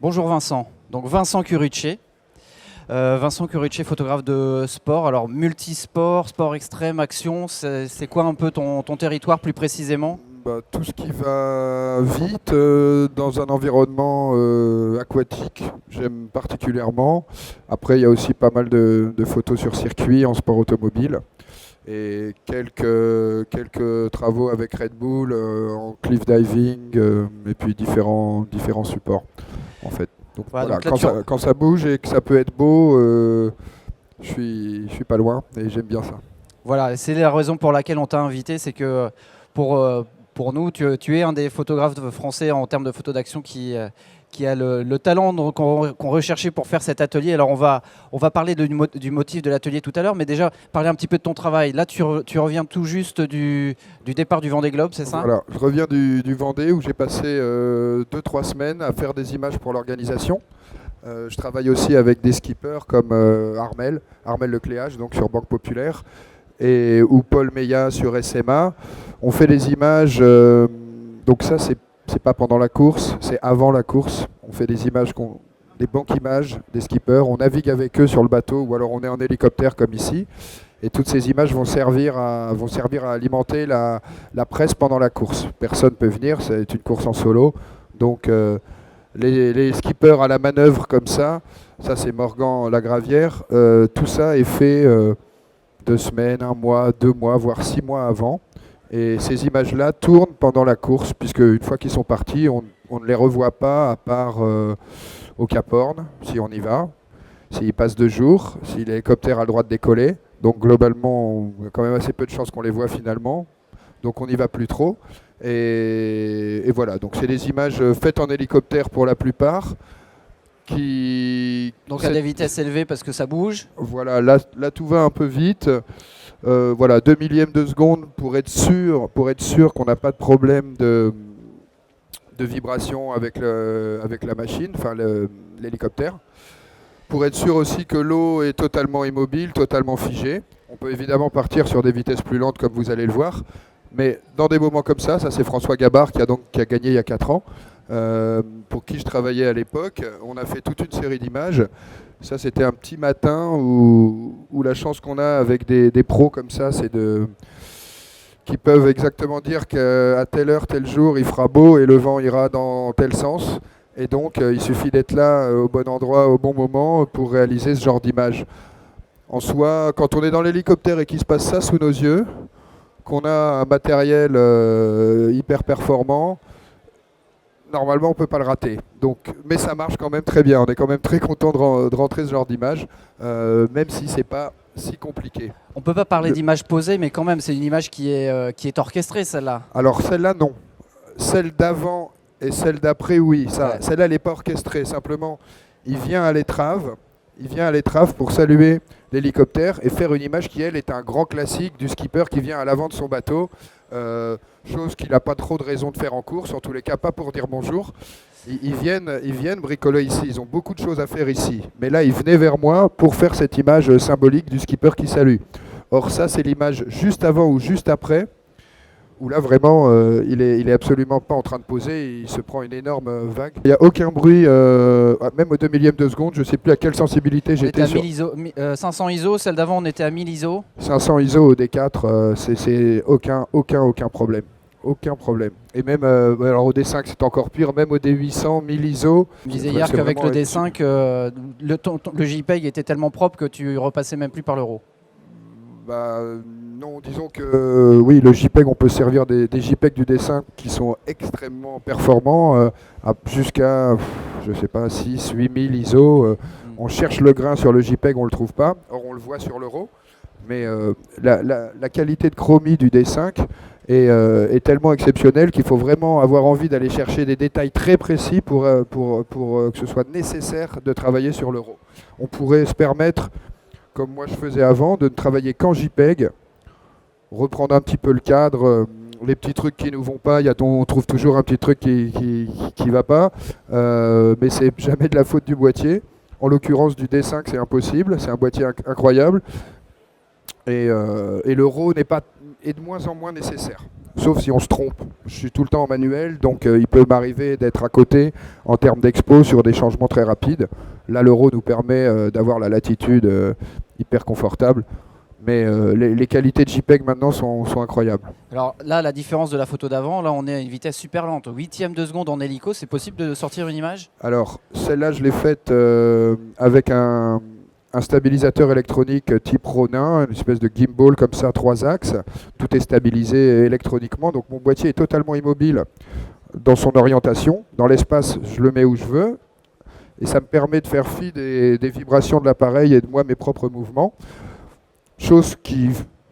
Bonjour Vincent, donc Vincent Curucci. Vincent Curucci, photographe de sport, alors multisport, sport extrême, action, c'est quoi un peu ton territoire plus précisément? Tout ce qui va vite dans un environnement aquatique, j'aime particulièrement. Après, il y a aussi pas mal de photos sur circuit en sport automobile et quelques travaux avec Red Bull en cliff diving et puis différents supports en fait. Donc Voilà, voilà, donc là, quand ça bouge et que ça peut être beau, je suis pas loin et j'aime bien ça. voilà, c'est la raison pour laquelle on t'a invité, c'est que pour, euh, pour nous, tu es un des photographes français en termes de photos d'action qui a le talent qu'on recherchait pour faire cet atelier. Alors on va parler du motif de l'atelier tout à l'heure, mais déjà parler un petit peu de ton travail. Là, tu reviens tout juste du départ du Vendée Globe, c'est ça? Voilà, je reviens du Vendée où j'ai passé 2-3 semaines à faire des images pour l'organisation. Je travaille aussi avec des skippers comme Armel Lecléage, donc sur Banque Populaire, ou Paul Meillat sur SMA. On fait des images, donc ça c'est pas pendant la course, c'est avant la course. On fait des images, des banques images des skippers, on navigue avec eux sur le bateau ou alors on est en hélicoptère comme ici. Et toutes ces images vont servir à alimenter la presse pendant la course. Personne ne peut venir, c'est une course en solo. Donc les skippers à la manœuvre comme ça c'est Morgan Lagravière, tout ça est fait 2 semaines, 1 mois, 2 mois, voire 6 mois avant. Et ces images-là tournent pendant la course, puisque une fois qu'ils sont partis, on ne les revoit pas à part au Cap Horn, si on y va, s'ils passent 2 jours, si l'hélicoptère a le droit de décoller. Donc globalement, il y a quand même assez peu de chances qu'on les voit finalement. Donc on n'y va plus trop. Et voilà, donc c'est des images faites en hélicoptère pour la plupart. Donc à des vitesses élevées parce que ça bouge. Voilà, là tout va un peu vite. Voilà, 2 millièmes de seconde pour être sûr qu'on n'a pas de problème de vibration avec la machine, enfin l'hélicoptère. Pour être sûr aussi que l'eau est totalement immobile, totalement figée. On peut évidemment partir sur des vitesses plus lentes comme vous allez le voir. Mais dans des moments comme ça c'est François Gabard qui a gagné il y a 4 ans, pour qui je travaillais à l'époque. On a fait toute une série d'images. Ça, c'était un petit matin où la chance qu'on a avec des pros comme ça, c'est qui peuvent exactement dire qu'à telle heure, tel jour, il fera beau et le vent ira dans tel sens. Et donc, il suffit d'être là au bon endroit, au bon moment pour réaliser ce genre d'image. En soi, quand on est dans l'hélicoptère et qu'il se passe ça sous nos yeux, qu'on a un matériel hyper performant, normalement on ne peut pas le rater. Donc, mais ça marche quand même très bien. On est quand même très content de rentrer ce genre d'image, même si c'est pas si compliqué. On peut pas parler d'image posée, mais quand même, c'est une image qui est orchestrée, celle-là. Alors celle-là, non. Celle d'avant et celle d'après, oui. Ouais. Celle-là, elle n'est pas orchestrée. Simplement, il vient à l'étrave. Il vient à l'étrave pour saluer l'hélicoptère et faire une image qui, elle, est un grand classique du skipper qui vient à l'avant de son bateau. Chose qu'il n'a pas trop de raison de faire en course, en tous les cas pas pour dire bonjour. Ils viennent bricoler ici, ils ont beaucoup de choses à faire ici. Mais là, ils venaient vers moi pour faire cette image symbolique du skipper qui salue. Or ça, c'est l'image juste avant ou juste après, où là vraiment, il est absolument pas en train de poser, il se prend une énorme vague. Il n'y a aucun bruit, même au 2 millième de seconde, je ne sais plus à quelle sensibilité On était j'étais à sur 1000 ISO, 500 ISO, celle d'avant on était à 1000 ISO. 500 ISO au D4, c'est aucun problème. Aucun problème. Et même alors au D5 c'est encore pire, même au D800, 1000 ISO. Je disais hier qu'avec le D5, le JPEG était tellement propre que tu repassais même plus par le RAW. Non, disons que oui, le JPEG, on peut servir des JPEG du D5 qui sont extrêmement performants, jusqu'à, je sais pas, 6, 8000 ISO. On cherche le grain sur le JPEG, on ne le trouve pas. Or, on le voit sur le RAW. Mais la qualité de chromie du D5 est tellement exceptionnelle qu'il faut vraiment avoir envie d'aller chercher des détails très précis pour que ce soit nécessaire de travailler sur le RAW. On pourrait se permettre, comme moi je faisais avant, de ne travailler qu'en JPEG, reprendre un petit peu le cadre, les petits trucs qui ne nous vont pas, on trouve toujours un petit truc qui va pas, mais c'est jamais de la faute du boîtier. En l'occurrence du D5 c'est impossible, c'est un boîtier incroyable, et le RAW est de moins en moins nécessaire. sauf si on se trompe. Je suis tout le temps en manuel, donc il peut m'arriver d'être à côté en termes d'expo sur des changements très rapides. Là, l'euro nous permet d'avoir la latitude hyper confortable. Mais les qualités de JPEG maintenant sont incroyables. Alors là, la différence de la photo d'avant, là on est à une vitesse super lente. Au 8e de seconde en hélico, c'est possible de sortir une image? Alors, celle-là, je l'ai faite avec un stabilisateur électronique type Ronin, une espèce de gimbal comme ça, 3 axes. Tout est stabilisé électroniquement, donc mon boîtier est totalement immobile dans son orientation. Dans l'espace, je le mets où je veux. Et ça me permet de faire fi des vibrations de l'appareil et de moi, mes propres mouvements. Chose qui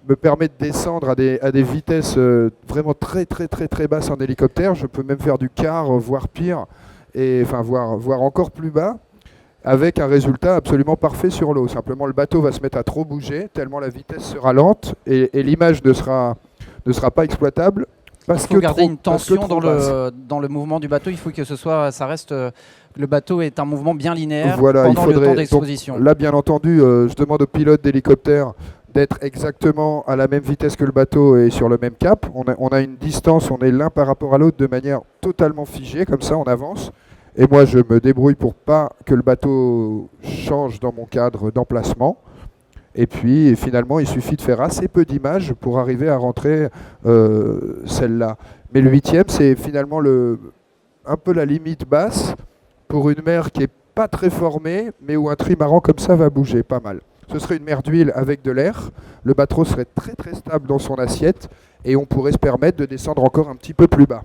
me permet de descendre à des vitesses vraiment très basses en hélicoptère. Je peux même faire du quart, voire pire, et enfin voire encore plus bas, avec un résultat absolument parfait sur l'eau. Simplement, le bateau va se mettre à trop bouger, tellement la vitesse sera lente, et l'image ne sera pas exploitable. Il faut garder une tension dans le mouvement du bateau. Il faut que ça reste. Le bateau est un mouvement bien linéaire pendant le temps d'exposition. Là, bien entendu, je demande au pilote d'hélicoptère d'être exactement à la même vitesse que le bateau et sur le même cap. On a une distance, on est l'un par rapport à l'autre de manière totalement figée, comme ça on avance. Et moi je me débrouille pour pas que le bateau change dans mon cadre d'emplacement. Et puis finalement il suffit de faire assez peu d'images pour arriver à rentrer celle-là. Mais le 8e, c'est finalement un peu la limite basse pour une mer qui n'est pas très formée, mais où un trimaran comme ça va bouger pas mal. Ce serait une mer d'huile avec de l'air, le bateau serait très stable dans son assiette et on pourrait se permettre de descendre encore un petit peu plus bas.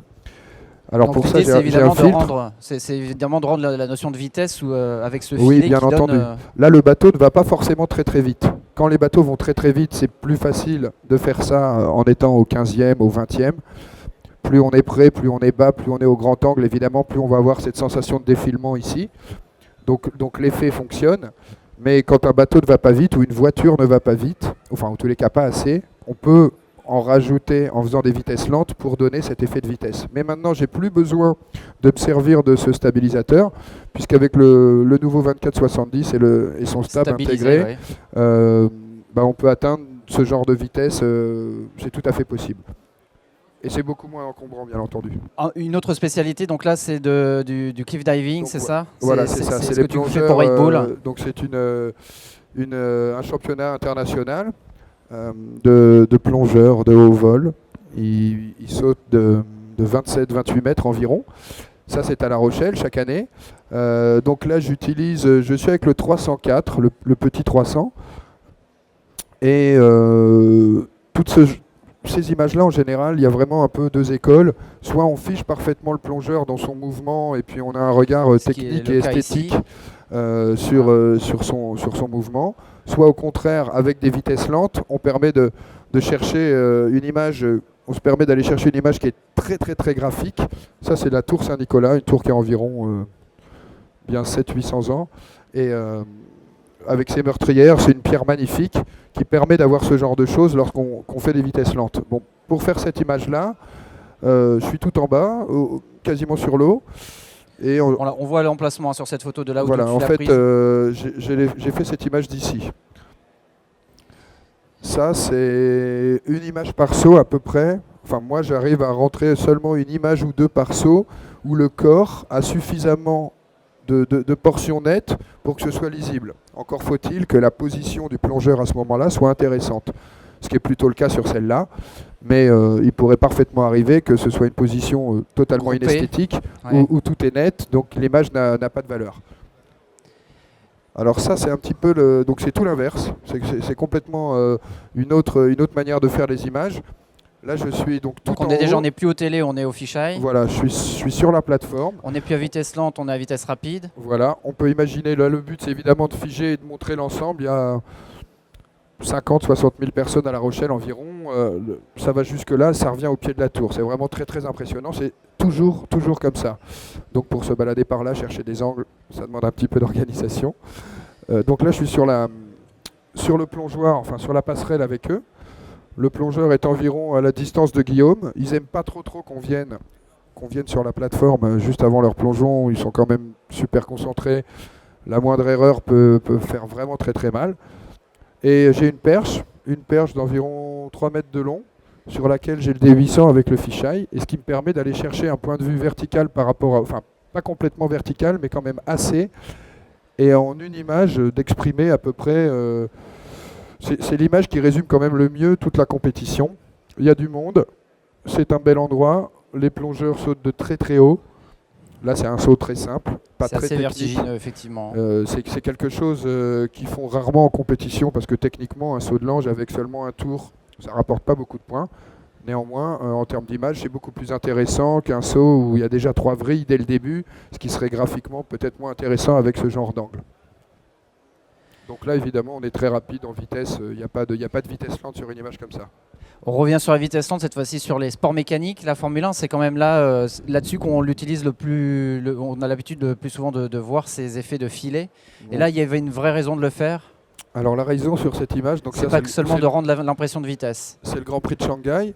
Alors donc pour ça, j'ai un filtre. C'est évidemment de rendre la notion de vitesse avec ce filet. Oui, bien qui entendu. Donne, Là, le bateau ne va pas forcément très vite. Quand les bateaux vont très vite, c'est plus facile de faire ça en étant au 15e, au 20e. Plus on est près, plus on est bas, plus on est au grand angle, évidemment, plus on va avoir cette sensation de défilement ici. Donc l'effet fonctionne. Mais quand un bateau ne va pas vite ou une voiture ne va pas vite, enfin en tous les cas pas assez, on peut en rajouter en faisant des vitesses lentes pour donner cet effet de vitesse. Mais maintenant, j'ai plus besoin de me servir de ce stabilisateur, puisqu'avec le nouveau 2470 et son stab intégré, on peut atteindre ce genre de vitesse, c'est tout à fait possible. Et c'est beaucoup moins encombrant, bien entendu. Une autre spécialité, donc là, c'est du cliff diving, c'est ça? Voilà, c'est ça. C'est ce que tu fais pour Red Bull. Donc c'est un championnat international de plongeurs de haut vol. Ils sautent de 27-28 mètres environ. Ça, c'est à La Rochelle chaque année. Donc là, je suis avec le 304, le petit 300. Et ces images-là, en général, il y a vraiment un peu deux écoles. Soit on fiche parfaitement le plongeur dans son mouvement et puis on a un regard technique et esthétique sur son mouvement. Soit au contraire, avec des vitesses lentes, on permet de chercher une image. On se permet d'aller chercher une image qui est très graphique. Ça, c'est la tour Saint-Nicolas, une tour qui a environ bien 700-800 ans. Et avec ses meurtrières, c'est une pierre magnifique qui permet d'avoir ce genre de choses lorsqu'on fait des vitesses lentes. Bon, pour faire cette image-là, je suis tout en bas, quasiment sur l'eau. Et on voit l'emplacement sur cette photo de là où voilà, tu en l'as fait, prise. J'ai fait cette image d'ici. Ça, c'est une image par saut à peu près. Enfin, moi, j'arrive à rentrer seulement une image ou deux par saut où le corps a suffisamment de portions nettes pour que ce soit lisible. Encore faut-il que la position du plongeur à ce moment-là soit intéressante. Ce qui est plutôt le cas sur celle-là. Mais il pourrait parfaitement arriver que ce soit une position totalement inesthétique, ouais, où tout est net, donc l'image n'a pas de valeur. Alors ça, c'est un petit peu donc c'est tout l'inverse. C'est complètement une autre manière de faire les images. Là, je suis donc tout en haut. On n'est plus au télé, on est au fisheye. Voilà, je suis sur la plateforme. On n'est plus à vitesse lente, on est à vitesse rapide. Voilà, on peut imaginer, là, le but, c'est évidemment de figer et de montrer l'ensemble. Il y a 50-60 000 personnes à La Rochelle environ. Ça va jusque-là, ça revient au pied de la tour. C'est vraiment très impressionnant. C'est toujours comme ça. Donc pour se balader par là, chercher des angles, ça demande un petit peu d'organisation. Donc là, je suis sur le plongeoir, enfin sur la passerelle avec eux. Le plongeur est environ à la distance de Guillaume. Ils n'aiment pas trop qu'on vienne sur la plateforme juste avant leur plongeon. Ils sont quand même super concentrés. La moindre erreur peut faire vraiment très mal. Et j'ai une perche d'environ 3 mètres de long sur laquelle j'ai le D800 avec le fisheye, et ce qui me permet d'aller chercher un point de vue vertical par rapport à, enfin pas complètement vertical, mais quand même assez, et en une image d'exprimer à peu près, c'est l'image qui résume quand même le mieux toute la compétition. Il y a du monde, c'est un bel endroit, les plongeurs sautent de très très haut. Là, c'est un saut très simple, pas C'est très assez technique. vertigineux, effectivement. C'est quelque chose qu'ils font rarement en compétition parce que techniquement, un saut de l'ange avec seulement un tour, ça rapporte pas beaucoup de points. Néanmoins, en termes d'image, c'est beaucoup plus intéressant qu'un saut où il y a déjà 3 vrilles dès le début, ce qui serait graphiquement peut-être moins intéressant avec ce genre d'angle. Donc là, évidemment, on est très rapide en vitesse. Il n'y a pas de vitesse lente sur une image comme ça. On revient sur la vitesse lente, cette fois-ci sur les sports mécaniques. La Formule 1, c'est quand même là-dessus qu'on l'utilise le plus. On a l'habitude le plus souvent de voir ces effets de filet. Et là, il y avait une vraie raison de le faire. Alors la raison sur cette image, donc c'est pas que seulement de rendre l'impression de vitesse. C'est le Grand Prix de Shanghai,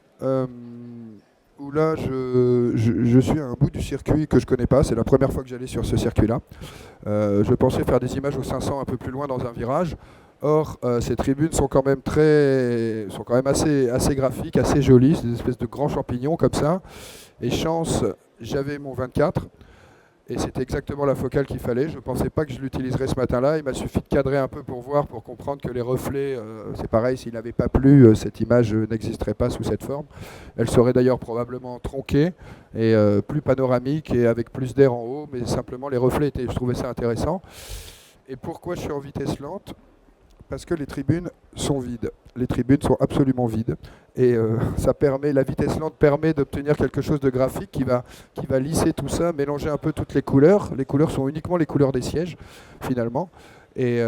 où là je suis à un bout du circuit que je connais pas. C'est la première fois que j'allais sur ce circuit-là. Je pensais faire des images au 500 un peu plus loin dans un virage. Or, ces tribunes sont quand même assez graphiques, assez jolies. C'est des espèces de grands champignons comme ça. Et chance, j'avais mon 24. Et c'était exactement la focale qu'il fallait. Je ne pensais pas que je l'utiliserais ce matin-là. Il m'a suffi de cadrer un peu pour voir, pour comprendre que les reflets, c'est pareil, s'il n'avait pas plu, cette image n'existerait pas sous cette forme. Elle serait d'ailleurs probablement tronquée et plus panoramique et avec plus d'air en haut. Mais simplement, les reflets, je trouvais ça intéressant. Et pourquoi je suis en vitesse lente ? Parce que les tribunes sont vides. Les tribunes sont absolument vides. Et la vitesse lente permet d'obtenir quelque chose de graphique qui va lisser tout ça, mélanger un peu toutes les couleurs. Les couleurs sont uniquement les couleurs des sièges, finalement. Et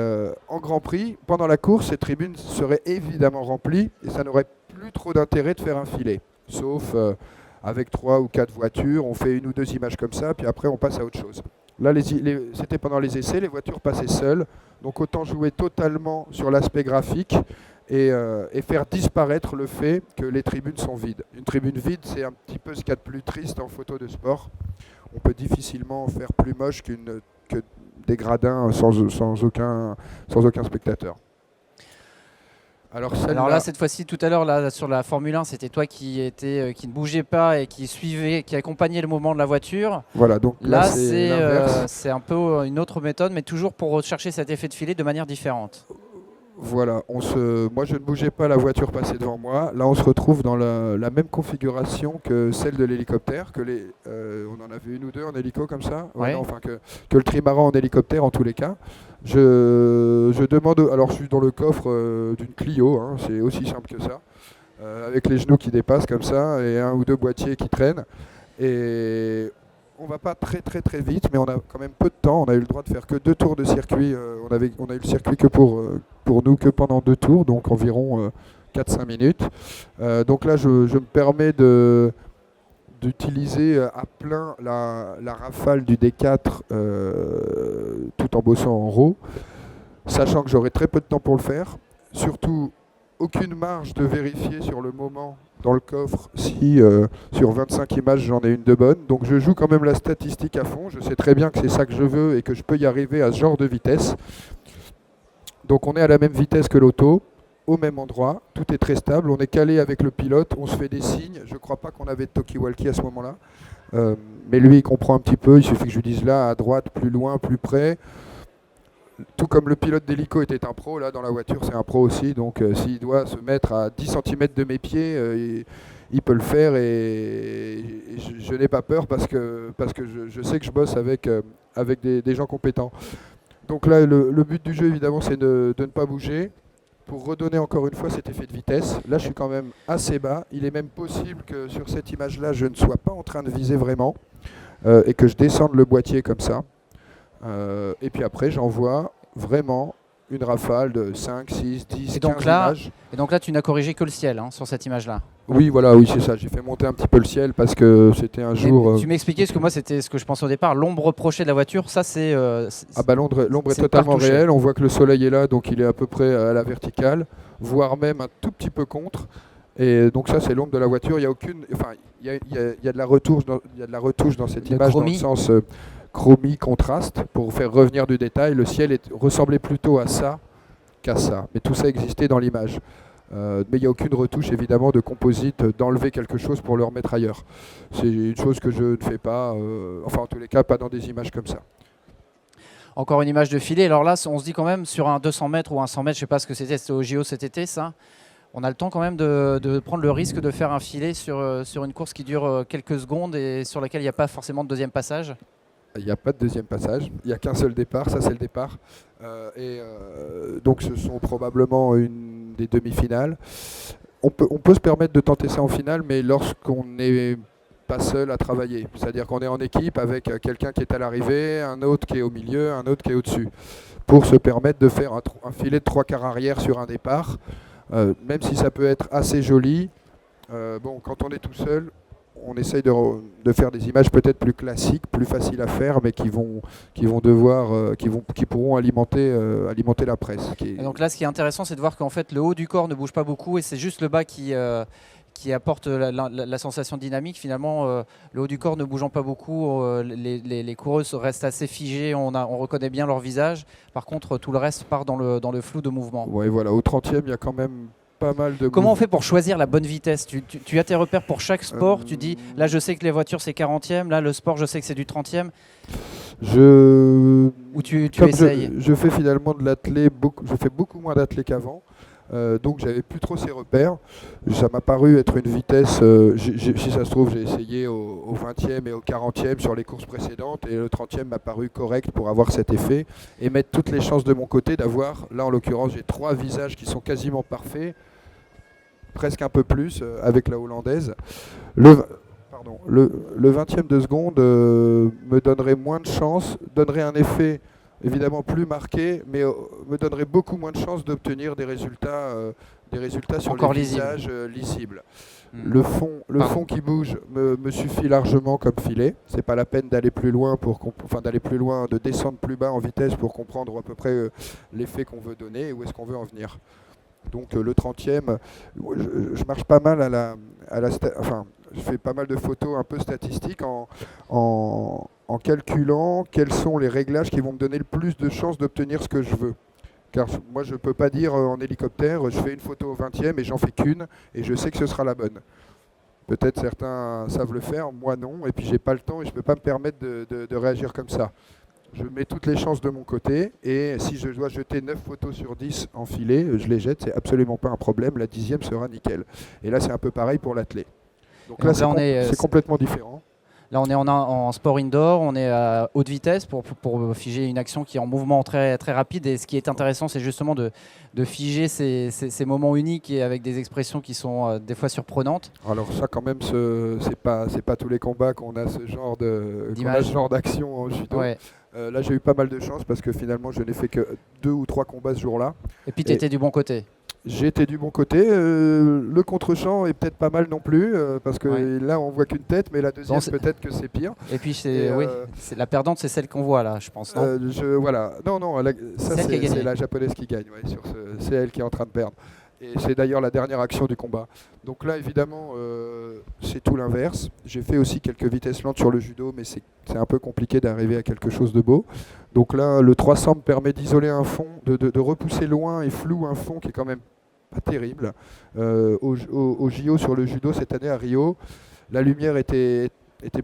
en Grand Prix, pendant la course, ces tribunes seraient évidemment remplies et ça n'aurait plus trop d'intérêt de faire un filet. Sauf avec 3 ou 4 voitures, on fait 1 ou 2 images comme ça, puis après on passe à autre chose. Là, c'était pendant les essais, les voitures passaient seules, donc autant jouer totalement sur l'aspect graphique et faire disparaître le fait que les tribunes sont vides. Une tribune vide, c'est un petit peu ce qu'il y a de plus triste en photo de sport. On peut difficilement faire plus moche que des gradins sans aucun spectateur. Alors là, cette fois-ci, tout à l'heure, là, sur la Formule 1, c'était toi qui ne bougeait pas et qui accompagnait le mouvement de la voiture. Voilà, donc là c'est un peu une autre méthode, mais toujours pour rechercher cet effet de filet de manière différente. Voilà, moi je ne bougeais pas, la voiture passait devant moi. Là, on se retrouve dans la même configuration que celle de l'hélicoptère. On en avait 1 ou 2 en hélico comme ça. Ouais. Non, enfin que le trimaran en hélicoptère en tous les cas. Je demande. Alors, je suis dans le coffre d'une Clio, hein, c'est aussi simple que ça, avec les genoux qui dépassent comme ça et 1 ou 2 boîtiers qui traînent. Et on va pas très très très vite, mais on a quand même peu de temps. On a eu le droit de faire que 2 tours de circuit. On a eu le circuit que pour nous que pendant 2 tours, donc environ 4-5 minutes. Donc là, je me permets d'utiliser à plein la rafale du D4 tout en bossant en RAW, sachant que j'aurai très peu de temps pour le faire. Surtout, aucune marge de vérifier sur le moment dans le coffre si sur 25 images j'en ai une de bonne. Donc je joue quand même la statistique à fond. Je sais très bien que c'est ça que je veux et que je peux y arriver à ce genre de vitesse. Donc on est à la même vitesse que l'auto, au même endroit, tout est très stable, on est calé avec le pilote, on se fait des signes. Je ne crois pas qu'on avait de talkie-walkie à ce moment-là, mais lui il comprend un petit peu, il suffit que je lui dise là, à droite, plus loin, plus près. Tout comme le pilote d'hélico était un pro, là dans la voiture c'est un pro aussi, donc s'il doit se mettre à 10 cm de mes pieds, il peut le faire et je n'ai pas peur parce que je sais que je bosse avec des gens compétents. Donc là le but du jeu évidemment c'est de ne pas bouger pour redonner encore une fois cet effet de vitesse. Là je suis quand même assez bas, il est même possible que sur cette image là je ne sois pas en train de viser vraiment et que je descende le boîtier comme ça. Et puis après, j'envoie vraiment une rafale de 5, 6, 10, 15 images. Et donc là, tu n'as corrigé que le ciel sur cette image-là. Oui, voilà, oui, c'est ça. J'ai fait monter un petit peu le ciel parce que c'était un jour... Tu m'expliquais, parce que moi, c'était ce que je pensais au départ, l'ombre reprochée de la voiture, ça c'est... l'ombre est totalement réelle. On voit que le soleil est là, donc il est à peu près à la verticale, voire même un tout petit peu contre. Et donc ça, c'est l'ombre de la voiture. Il y a aucune... Enfin, il y a de la retouche dans cette image, dans le sens... chromie, contraste, pour faire revenir du détail. Le ciel ressemblait plutôt à ça qu'à ça. Mais tout ça existait dans l'image. Mais il n'y a aucune retouche évidemment de composite, d'enlever quelque chose pour le remettre ailleurs. C'est une chose que je ne fais pas, enfin en tous les cas pas dans des images comme ça. Encore une image de filet. Alors là, on se dit quand même sur un 200 mètres ou un 100 mètres, je ne sais pas ce que c'était au JO cet été, ça. On a le temps quand même de prendre le risque de faire un filet sur une course qui dure quelques secondes et sur laquelle il n'y a pas forcément de deuxième passage. Il n'y a pas de deuxième passage, il n'y a qu'un seul départ, ça c'est le départ. Donc ce sont probablement une des demi-finales. On peut se permettre de tenter ça en finale, mais lorsqu'on n'est pas seul à travailler. C'est-à-dire qu'on est en équipe avec quelqu'un qui est à l'arrivée, un autre qui est au milieu, un autre qui est au-dessus. Pour se permettre de faire un filet de 3/4 arrière sur un départ, même si ça peut être assez joli, quand on est tout seul, on essaye de faire des images peut-être plus classiques, plus faciles à faire, mais qui pourront alimenter la presse. Et donc là, ce qui est intéressant, c'est de voir qu'en fait, le haut du corps ne bouge pas beaucoup et c'est juste le bas qui apporte la sensation dynamique. Finalement, le haut du corps ne bougeant pas beaucoup, les coureuses restent assez figées, on reconnaît bien leur visage. Par contre, tout le reste part dans le flou de mouvement. Oui, voilà, au 30e, il y a quand même pas mal de... Comment on fait pour choisir la bonne vitesse? Tu as tes repères pour chaque sport, tu dis, là je sais que les voitures c'est 40e, là le sport je sais que c'est du 30e. Ou tu essayes? Je fais finalement de l'athlé, je fais beaucoup moins d'athlé qu'avant. Donc j'avais plus trop ces repères. Ça m'a paru être une vitesse, si ça se trouve j'ai essayé au 20e et au 40e sur les courses précédentes et le 30e m'a paru correct pour avoir cet effet et mettre toutes les chances de mon côté d'avoir, là en l'occurrence j'ai 3 visages qui sont quasiment parfaits, presque un peu plus avec la hollandaise. Le 20e de seconde me donnerait moins de chance, donnerait un effet évidemment plus marqué, mais me donnerait beaucoup moins de chances d'obtenir des résultats sur encore les visages lisibles. Le fond qui bouge me suffit largement comme filet. C'est pas la peine d'aller plus loin de descendre plus bas en vitesse pour comprendre à peu près l'effet qu'on veut donner et où est-ce qu'on veut en venir. Donc le 30e, je marche pas mal je fais pas mal de photos un peu statistiques en calculant quels sont les réglages qui vont me donner le plus de chances d'obtenir ce que je veux. Car moi je ne peux pas dire en hélicoptère, je fais une photo au 20e et j'en fais qu'une et je sais que ce sera la bonne. Peut-être certains savent le faire, moi non, et puis j'ai pas le temps et je ne peux pas me permettre de réagir comme ça. Je mets toutes les chances de mon côté et si je dois jeter 9 photos sur 10 en filet, je les jette, c'est absolument pas un problème, la 10e sera nickel. Et là c'est un peu pareil pour l'athlé. Donc là c'est complètement différent. Là on est en sport indoor, on est à haute vitesse pour figer une action qui est en mouvement très, très rapide et ce qui est intéressant c'est justement de figer ces moments uniques et avec des expressions qui sont des fois surprenantes. Alors ça quand même c'est pas tous les combats qu'on a ce genre d'action en judo. Ouais. Là j'ai eu pas mal de chance parce que finalement je n'ai fait que 2 ou 3 combats ce jour-là. Et puis tu étais du bon côté. J'étais du bon côté. Le contre-champ est peut-être pas mal non plus parce que là on voit qu'une tête, mais la deuxième peut-être que c'est pire. Et puis la perdante c'est celle qu'on voit là, je pense. Non c'est la japonaise qui gagne. Ouais, c'est elle qui est en train de perdre. Et c'est d'ailleurs la dernière action du combat. Donc là, évidemment, c'est tout l'inverse. J'ai fait aussi quelques vitesses lentes sur le judo, mais c'est un peu compliqué d'arriver à quelque chose de beau. Donc là, le 300 me permet d'isoler un fond, de repousser loin et flou un fond qui est quand même pas terrible. Au JO sur le judo cette année à Rio, la lumière était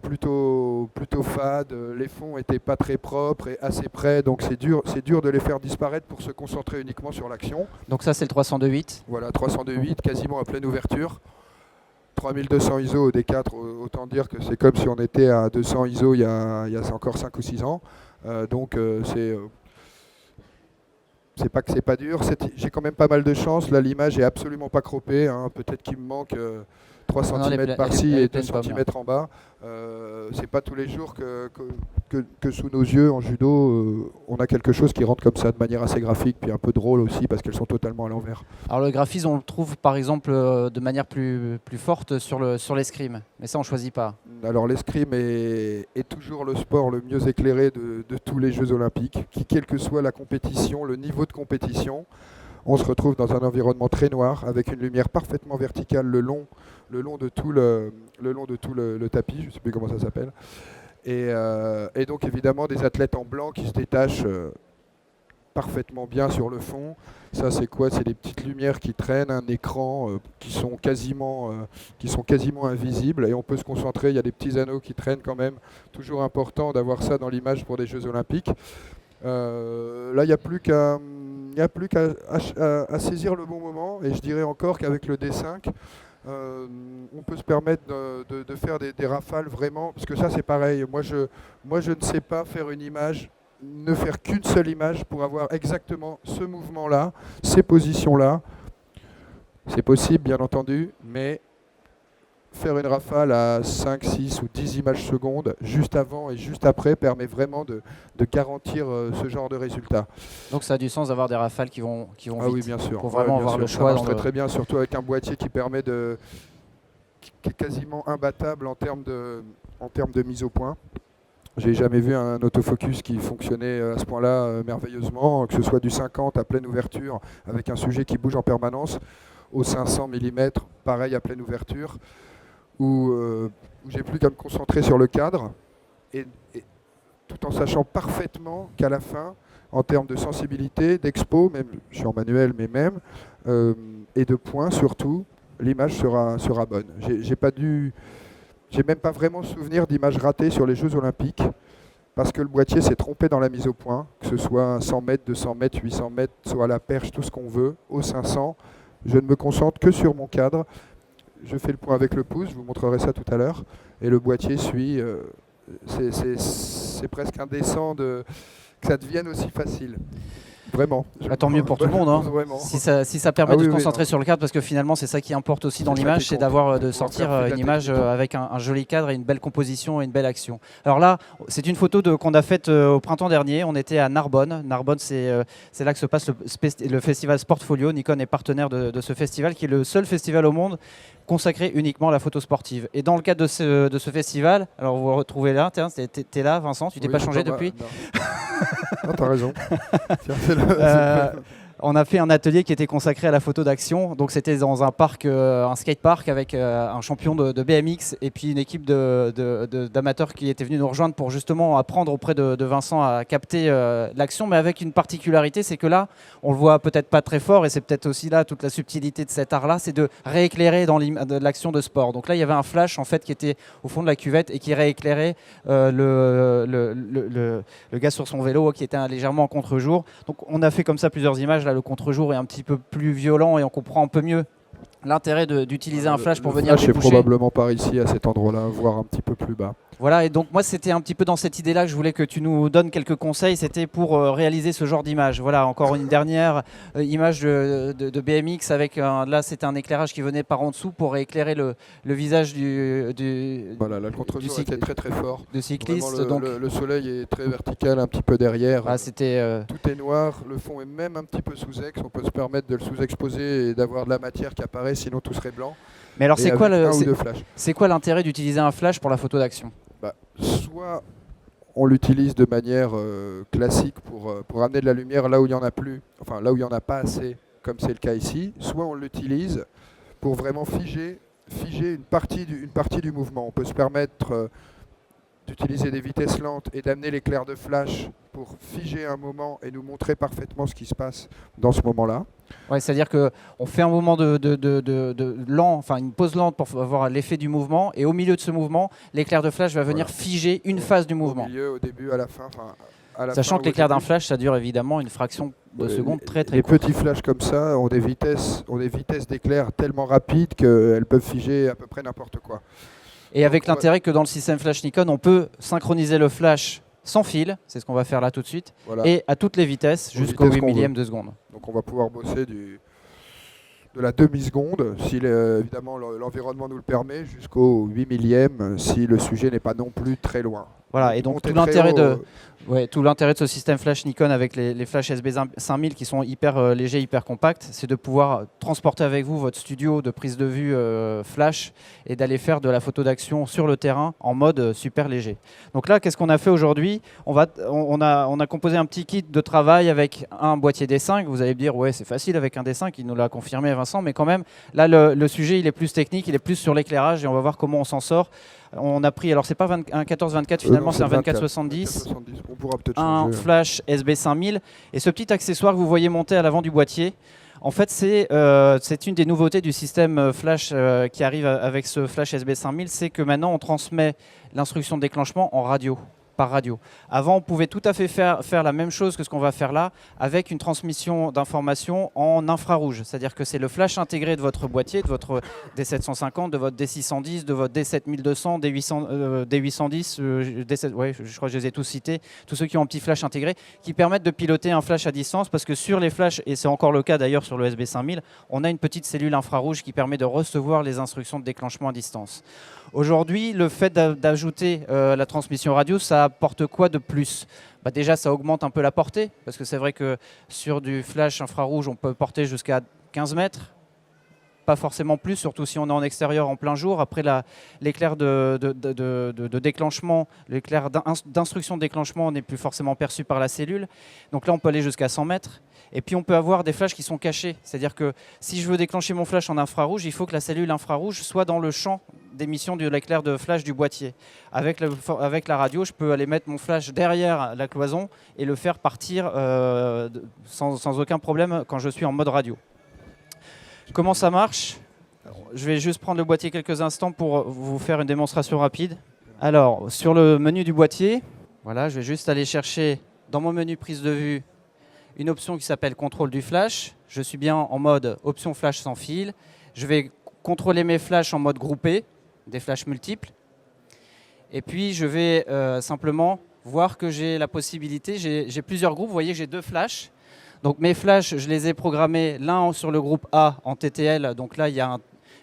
plutôt fade, les fonds n'étaient pas très propres et assez près, donc c'est dur de les faire disparaître pour se concentrer uniquement sur l'action. Donc ça c'est le 302.8. Voilà, 302.8, quasiment à pleine ouverture. 3200 ISO au D4, autant dire que c'est comme si on était à 200 ISO il y a encore 5 ou 6 ans. Donc c'est pas que c'est pas dur, j'ai quand même pas mal de chance, là l'image est absolument pas croppée, hein. Peut-être qu'il me manque 3 cm par-ci et 2 cm en bas. C'est pas tous les jours que sous nos yeux en judo on a quelque chose qui rentre comme ça de manière assez graphique, puis un peu drôle aussi parce qu'elles sont totalement à l'envers. Alors le graphisme on le trouve par exemple de manière plus forte sur l'escrime, mais ça on choisit pas. Alors l'escrime est toujours le sport le mieux éclairé de tous les Jeux Olympiques, qui quelle que soit la compétition, le niveau de compétition, on se retrouve dans un environnement très noir avec une lumière parfaitement verticale le long de tout le tapis, je ne sais plus comment ça s'appelle. Et donc évidemment des athlètes en blanc qui se détachent parfaitement bien sur le fond. Ça, c'est quoi? C'est des petites lumières qui traînent, un écran qui sont quasiment invisibles, et on peut se concentrer. Il y a des petits anneaux qui traînent quand même. Toujours important d'avoir ça dans l'image pour des Jeux Olympiques. Là, il n'y a plus qu'à à saisir le bon moment, et je dirais encore qu'avec le D5, on peut se permettre de faire des rafales vraiment, parce que ça c'est pareil, moi je ne sais pas faire une image, ne faire qu'une seule image pour avoir exactement ce mouvement-là, ces positions-là. C'est possible bien entendu, mais faire une rafale à 5, 6 ou 10 images secondes, juste avant et juste après, permet vraiment de garantir ce genre de résultat. Donc ça a du sens d'avoir des rafales qui vont Ah vite, oui, bien sûr. pour vraiment avoir le choix. Ça marche très bien, surtout avec un boîtier qui est quasiment imbattable en termes de mise au point. J'ai jamais vu un autofocus qui fonctionnait à ce point-là merveilleusement, que ce soit du 50 à pleine ouverture, avec un sujet qui bouge en permanence, au 500 mm, pareil à pleine ouverture, où j'ai plus qu'à me concentrer sur le cadre, et tout en sachant parfaitement qu'à la fin, en termes de sensibilité, d'expo, même je suis en manuel, mais même, et de points surtout, l'image sera bonne. J'ai même pas vraiment souvenir d'images ratées sur les Jeux Olympiques, parce que le boîtier s'est trompé dans la mise au point, que ce soit 100 mètres, 200 mètres, 800 mètres, soit à la perche, tout ce qu'on veut, au 500. Je ne me concentre que sur mon cadre. Je fais le point avec le pouce, je vous montrerai ça tout à l'heure, et le boîtier suit. C'est presque indécent que ça devienne aussi facile. Vraiment. Tant mieux pour tout le monde, hein. Si ça permet de se concentrer sur le cadre, parce que finalement c'est ça qui importe aussi dans l'image, c'est de sortir une image avec un joli cadre et une belle composition et une belle action. Alors là, c'est une photo qu'on a faite au printemps dernier. On était à Narbonne. Narbonne, c'est là que se passe le festival Sportfolio. Nikon est partenaire de ce festival, qui est le seul festival au monde consacré uniquement à la photo sportive. Et dans le cadre de ce festival, alors vous vous retrouvez là, t'es là Vincent, tu t'es pas changé depuis? Non, t'as raison. On a fait un atelier qui était consacré à la photo d'action. Donc c'était dans un parc, un skatepark, avec un champion de BMX et puis une équipe d'amateurs qui étaient venus nous rejoindre pour justement apprendre auprès de Vincent à capter l'action, mais avec une particularité, c'est que là, on le voit peut-être pas très fort, et c'est peut-être aussi là toute la subtilité de cet art-là, c'est de rééclairer dans l'action de sport. Donc là, il y avait un flash en fait qui était au fond de la cuvette et qui rééclairait le gars sur son vélo qui était légèrement en contre-jour. Donc on a fait comme ça plusieurs images. Là, le contre-jour est un petit peu plus violent et on comprend un peu mieux l'intérêt d'utiliser un flash pour venir déboucher. Le flash est probablement par ici, à cet endroit-là, voire un petit peu plus bas. Voilà, et donc moi c'était un petit peu dans cette idée-là que je voulais que tu nous donnes quelques conseils. C'était pour réaliser ce genre d'image. Voilà, encore une dernière image de BMX avec là c'était un éclairage qui venait par en dessous pour éclairer le visage voilà, là, le contre-jour était très très fort. De cycliste. Le soleil est très vertical, un petit peu derrière. Ah, tout est noir, le fond est même un petit peu sous-ex. On peut se permettre de le sous-exposer et d'avoir de la matière qui apparaît, sinon tout serait blanc. Mais alors c'est quoi l'intérêt d'utiliser un flash pour la photo d'action? Soit on l'utilise de manière classique pour amener de la lumière là où il n'y en a plus, enfin là où il n'y en a pas assez, comme c'est le cas ici, soit on l'utilise pour vraiment figer une partie du mouvement. On peut se permettre d'utiliser des vitesses lentes et d'amener l'éclair de flash pour figer un moment et nous montrer parfaitement ce qui se passe dans ce moment-là. Ouais, c'est-à-dire qu'on fait un moment de lent, enfin une pause lente pour avoir l'effet du mouvement, et au milieu de ce mouvement, l'éclair de flash va venir figer une phase du mouvement. Au milieu, au début, à la fin. Sachant que l'éclair d'un flash, ça dure évidemment une fraction de seconde très courte. Les petits flashs comme ça ont des vitesses d'éclair tellement rapides qu'elles peuvent figer à peu près n'importe quoi. Et avec l'intérêt que dans le système flash Nikon, on peut synchroniser le flash sans fil, c'est ce qu'on va faire là tout de suite, voilà. Et à toutes les vitesses, jusqu'au 8 millième de seconde. Donc on va pouvoir bosser de la demi-seconde, si évidemment l'environnement nous le permet, jusqu'au 8 millième, si le sujet n'est pas non plus très loin. Voilà, et donc tout l'intérêt de ce système flash Nikon avec les flash SB5000 qui sont hyper légers, hyper compacts, c'est de pouvoir transporter avec vous votre studio de prise de vue flash et d'aller faire de la photo d'action sur le terrain en mode super léger. Donc là, qu'est-ce qu'on a fait aujourd'hui? On a composé un petit kit de travail avec un boîtier D5. Vous allez me dire, ouais, c'est facile avec un D5, il nous l'a confirmé Vincent, mais quand même, là, le sujet, il est plus technique, il est plus sur l'éclairage et on va voir comment on s'en sort. On a pris, alors c'est pas un 14-24 finalement, c'est un 24-70. On pourra peut-être Un changer. flash SB5000. Et ce petit accessoire que vous voyez monter à l'avant du boîtier, en fait, c'est une des nouveautés du système flash qui arrive avec ce flash SB5000, c'est que maintenant on transmet l'instruction de déclenchement en radio, par radio. Avant, on pouvait tout à fait faire la même chose que ce qu'on va faire là, avec une transmission d'informations en infrarouge. C'est-à-dire que c'est le flash intégré de votre boîtier, de votre D750, de votre D610, de votre D7200, D810, ouais, je crois que je les ai tous cités, tous ceux qui ont un petit flash intégré, qui permettent de piloter un flash à distance, parce que sur les flashs, et c'est encore le cas d'ailleurs sur le SB5000, on a une petite cellule infrarouge qui permet de recevoir les instructions de déclenchement à distance. Aujourd'hui, le fait d'ajouter la transmission radio, ça apporte quoi de plus ? Déjà, ça augmente un peu la portée, parce que c'est vrai que sur du flash infrarouge, on peut porter jusqu'à 15 mètres, pas forcément plus, surtout si on est en extérieur en plein jour. Après, l'éclair de déclenchement, l'éclair d'instruction de déclenchement n'est plus forcément perçu par la cellule. Donc là, on peut aller jusqu'à 100 mètres. Et puis, on peut avoir des flashs qui sont cachés. C'est-à-dire que si je veux déclencher mon flash en infrarouge, il faut que la cellule infrarouge soit dans le champ d'émission de l'éclair de flash du boîtier. Avec la radio, je peux aller mettre mon flash derrière la cloison et le faire partir sans aucun problème quand je suis en mode radio. Comment ça marche ? Je vais juste prendre le boîtier quelques instants pour vous faire une démonstration rapide. Alors, sur le menu du boîtier, voilà, je vais juste aller chercher dans mon menu prise de vue une option qui s'appelle contrôle du flash. Je suis bien en mode option flash sans fil. Je vais contrôler mes flashs en mode groupé, des flashs multiples. Et puis, je vais simplement voir que j'ai la possibilité, j'ai plusieurs groupes. Vous voyez que j'ai 2 flashs. Donc mes flashs, je les ai programmés l'un sur le groupe A en TTL. Donc là, il y a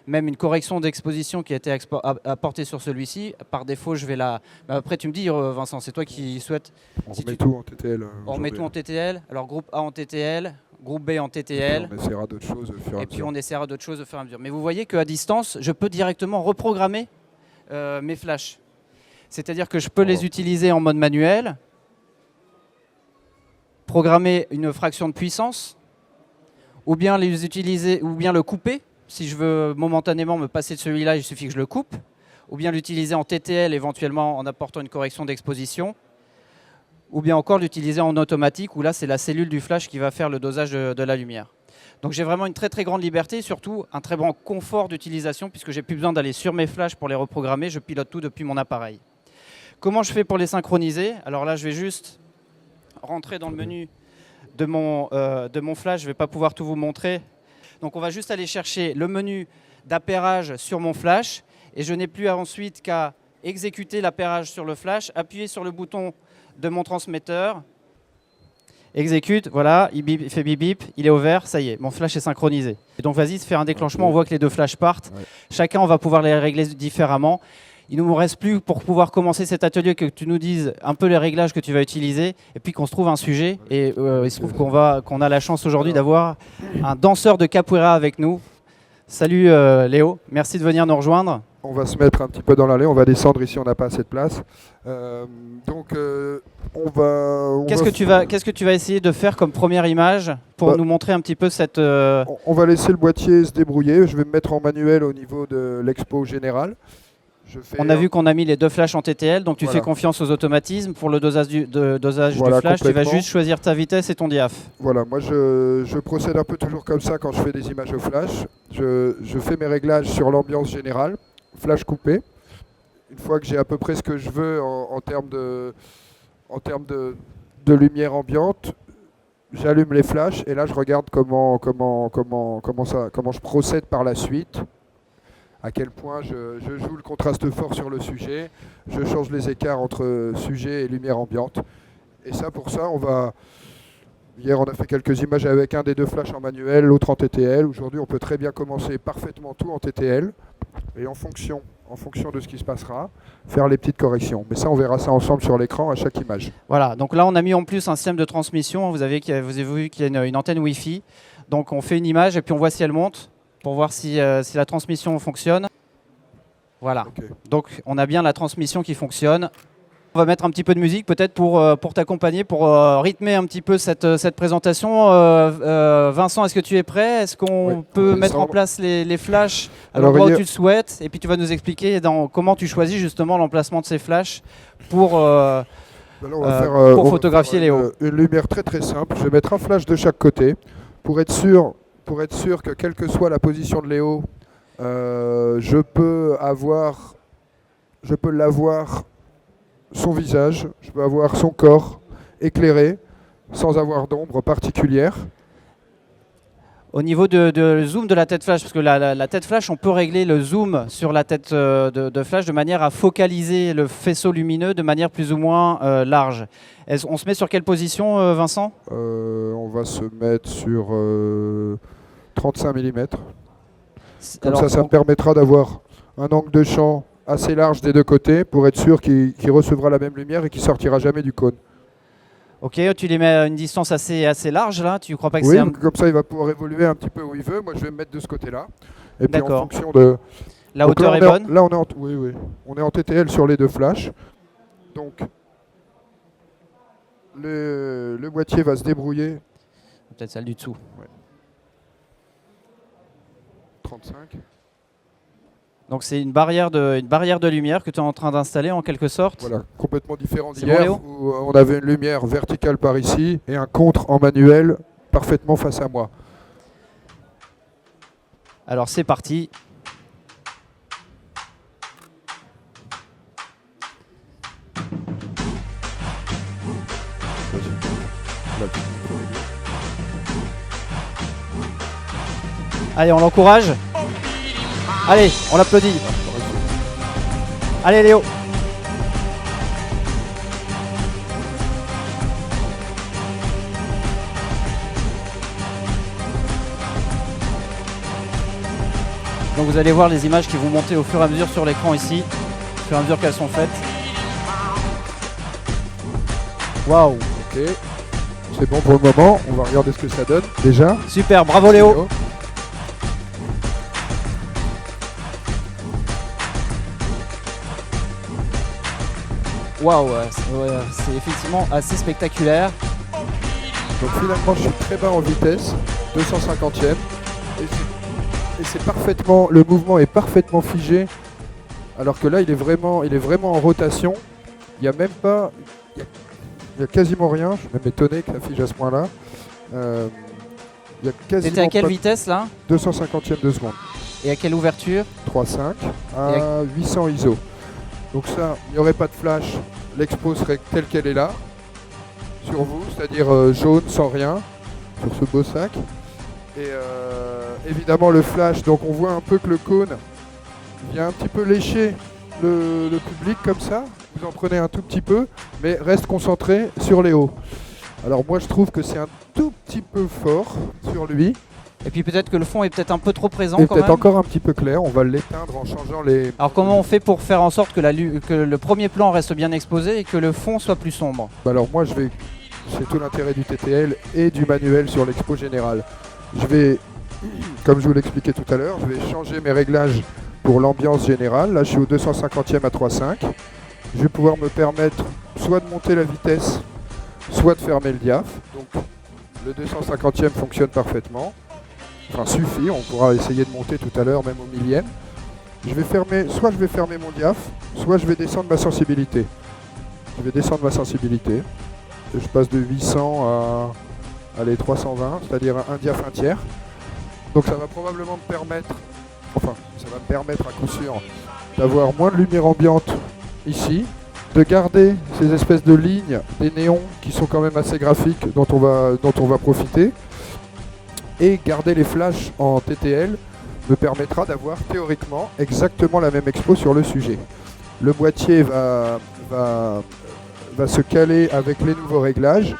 même une correction d'exposition qui a été apportée sur celui-ci. Par défaut, je vais la... Après, tu me dis, Vincent, c'est toi qui souhaites... On remet tout en TTL. On remet tout en TTL. Alors groupe A en TTL, groupe B en TTL. On essaiera d'autres choses au fur et à mesure. Et puis on essaiera d'autres choses au fur et à mesure. Mais vous voyez qu'à distance, je peux directement reprogrammer mes flashs. C'est-à-dire que je peux les utiliser en mode manuel, programmer une fraction de puissance, ou bien les utiliser, ou bien le couper. Si je veux momentanément me passer de celui-là, il suffit que je le coupe. Ou bien l'utiliser en TTL éventuellement en apportant une correction d'exposition. Ou bien encore l'utiliser en automatique, où là c'est la cellule du flash qui va faire le dosage de la lumière. Donc j'ai vraiment une très très grande liberté et surtout un très bon confort d'utilisation puisque j'ai plus besoin d'aller sur mes flashs pour les reprogrammer, je pilote tout depuis mon appareil. Comment je fais pour les synchroniser ? Alors là je vais juste rentrer dans le menu de mon flash, je ne vais pas pouvoir tout vous montrer. Donc on va juste aller chercher le menu d'appairage sur mon flash et je n'ai plus ensuite qu'à exécuter l'appairage sur le flash, appuyer sur le bouton de mon transmetteur, exécute, voilà, il fait bip bip, il est au vert, ça y est, mon flash est synchronisé. Et donc vas-y, faire un déclenchement, on voit que les 2 flashs partent. Ouais. Chacun, on va pouvoir les régler différemment. Il ne nous reste plus pour pouvoir commencer cet atelier que tu nous dises un peu les réglages que tu vas utiliser et puis qu'on se trouve un sujet. Et il se trouve qu'on a la chance aujourd'hui d'avoir un danseur de capoeira avec nous. Salut Léo, merci de venir nous rejoindre. On va se mettre un petit peu dans l'allée, on va descendre ici, on n'a pas assez de place. Qu'est-ce que tu vas essayer de faire comme première image pour nous montrer un petit peu cette... On va laisser le boîtier se débrouiller, je vais me mettre en manuel au niveau de l'expo générale. On a vu qu'on a mis les 2 flashs en TTL, donc tu fais confiance aux automatismes pour le dosage du flash. Tu vas juste choisir ta vitesse et ton diaph. Voilà, moi je procède un peu toujours comme ça quand je fais des images au flash. Je fais mes réglages sur l'ambiance générale, flash coupé. Une fois que j'ai à peu près ce que je veux en termes de lumière ambiante, j'allume les flashs et là je regarde comment je procède par la suite. À quel point je joue le contraste fort sur le sujet, je change les écarts entre sujet et lumière ambiante. Et ça, pour ça, hier, on a fait quelques images avec un des 2 flashs en manuel, l'autre en TTL. Aujourd'hui, on peut très bien commencer parfaitement tout en TTL. Et en fonction de ce qui se passera, faire les petites corrections. Mais ça, on verra ça ensemble sur l'écran à chaque image. Voilà, donc là, on a mis en plus un système de transmission. Vous avez vu qu'il y a une antenne Wi-Fi. Donc, on fait une image et puis on voit si elle monte, pour voir si la transmission fonctionne. Voilà, okay. Donc on a bien la transmission qui fonctionne. On va mettre un petit peu de musique peut-être pour t'accompagner, pour rythmer un petit peu cette présentation. Vincent, est-ce que tu es prêt? Est-ce qu'on peut mettre en place les flashs à l'endroit où tu le souhaites? Et puis tu vas nous expliquer comment tu choisis justement l'emplacement de ces flashs pour photographier Léo. Une lumière très très simple. Je vais mettre un flash de chaque côté pour être sûr que quelle que soit la position de Léo, je peux l'avoir son visage, je peux avoir son corps éclairé sans avoir d'ombre particulière. Au niveau de zoom de la tête flash, parce que la tête flash, on peut régler le zoom sur la tête de flash de manière à focaliser le faisceau lumineux de manière plus ou moins large. On se met sur quelle position, Vincent? On va se mettre sur 35 mm. Comme Alors, ça me permettra d'avoir un angle de champ assez large des deux côtés pour être sûr qu'il recevra la même lumière et qu'il ne sortira jamais du cône. Ok, tu les mets à une distance assez large là, tu crois pas que oui, c'est comme ça il va pouvoir évoluer un petit peu où il veut. Moi je vais me mettre de ce côté-là. Et puis en fonction de... La hauteur est bonne? Là on est en TTL sur les deux flashs. Donc le boîtier va se débrouiller. Peut-être celle du dessous. Ouais. 35. Donc c'est une barrière de lumière que tu es en train d'installer en quelque sorte. Voilà, complètement différent d'hier où on avait une lumière verticale par ici et un contre en manuel parfaitement face à moi. Alors c'est parti. Allez, on l'encourage. Allez, on l'applaudit. Allez Léo. Donc vous allez voir les images qui vont monter au fur et à mesure sur l'écran ici, au fur et à mesure qu'elles sont faites. Waouh. Ok, c'est bon pour le moment, on va regarder ce que ça donne déjà. Super, bravo Léo. Waouh, c'est effectivement assez spectaculaire. Donc finalement je suis très bas en vitesse, 250e, et c'est parfaitement, le mouvement est parfaitement figé, alors que là il est vraiment en rotation. Il n'y a même pas, il y a quasiment rien. Je suis même étonné que ça fige à ce point-là. T'étais à quelle vitesse là? 250e de seconde. Et à quelle ouverture? 3.5 à 800 ISO. Donc ça, il n'y aurait pas de flash, l'expo serait telle qu'elle est là, sur vous, c'est-à-dire jaune, sans rien, sur ce beau sac. Et évidemment le flash, donc on voit un peu que le cône vient un petit peu lécher le public comme ça. Vous en prenez un tout petit peu, mais reste concentré sur les hauts. Alors moi je trouve que c'est un tout petit peu fort sur lui. Et puis peut-être que le fond est peut-être un peu trop présent et quand même. peut-être encore un petit peu clair, on va l'éteindre en changeant les... Alors comment on fait pour faire en sorte que le premier plan reste bien exposé et que le fond soit plus sombre? Alors moi c'est tout l'intérêt du TTL et du manuel sur l'expo générale. Je vais, comme je vous l'expliquais tout à l'heure, je vais changer mes réglages pour l'ambiance générale. Là je suis au 250e à 3.5. Je vais pouvoir me permettre soit de monter la vitesse, soit de fermer le diaph. Donc le 250e fonctionne parfaitement. Enfin suffit, on pourra essayer de monter tout à l'heure, même au millième. Soit je vais fermer mon diaph, soit je vais descendre ma sensibilité. Je vais descendre ma sensibilité. Et je passe de 800 à 320, c'est-à-dire un diaph un tiers. Donc ça va probablement me permettre, à coup sûr, d'avoir moins de lumière ambiante ici, de garder ces espèces de lignes, des néons qui sont quand même assez graphiques, dont on va profiter. Et garder les flashs en TTL me permettra d'avoir théoriquement exactement la même expo sur le sujet. Le boîtier va se caler avec les nouveaux réglages,